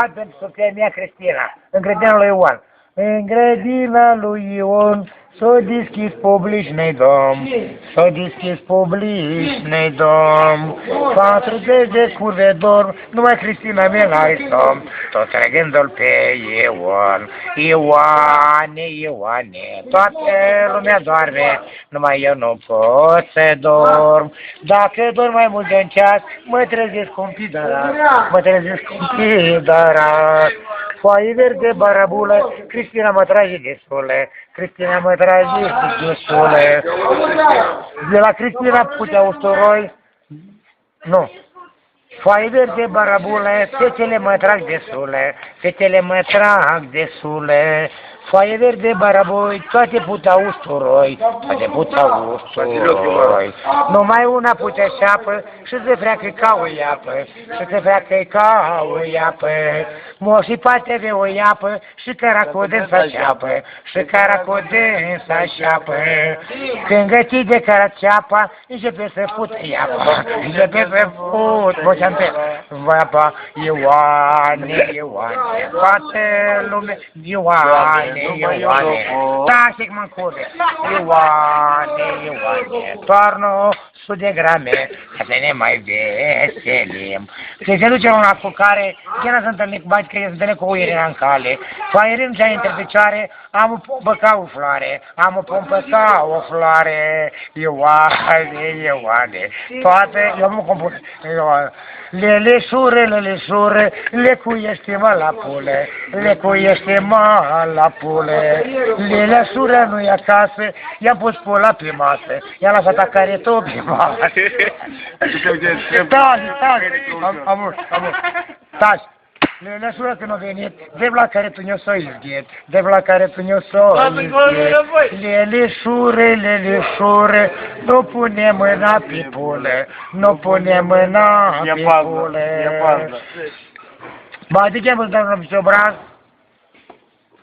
pentru soția mea Cristina, în grădina lui Ioan. În grădina lui Ion s-o deschis publicnei dom, s-o deschis publicnei dom, 40 de curve dorm, numai Cristina mea n-are somn, tot trăgându-l pe Ion. Ioane, Ioane, toată lumea doarme, numai eu nu pot să dorm. Dacă dorm mai mult de un ceas, mă trezesc cu un pidarat, mă trezesc cu un pidarat. Foaie verde, barabulă, Cristina mă trage de sule, Cristina mă trage de sule. De la Cristina putea usturoi, nu. Foaie verde, barabulă, fetele mă trag de sule, fetele mă trag de sule. Foaie verde, baraboi, toate putea usturoi, toate putea usturoi. Numai una putea șapă și se freacă ca o iapă, și se freacă ca o iapă. Moșii poate avea o iapă și caracodin să șapă, și caracodin să șapă. Când găti de caraceapa, începe să fută iapa, începe să fut, vocea-nte, iapa, Ioane, Ioane, toată lumea, Ioane. Ioane, tașic mă cude, Ioane, Ioane, toarnă 100 de grame, ca să ne mai veselim. Când se duce una cu care, chiar să întâlni cu bani, că se întâlni cu o Irina în cale, faierim cea între picioare, am o pompă ca o floare, am o pompă ca o floare, Ioane, Ioane, toate, eu mă compun, leleșure, le cuiește mă la pule, le cuiește mă la pule, leleșura nu-i acasă, i-am pus pula pe masă, i-am lăsat acare tot pe masă. Taci, taci. Leleșura când a venit, de la care tu ne-o s-o izghet, de la care tu ne-o s-o izghet. Leleșure, nu pune mâna pe pule, nu pune mâna pe pule. Ba, de ce mă dau un obraz?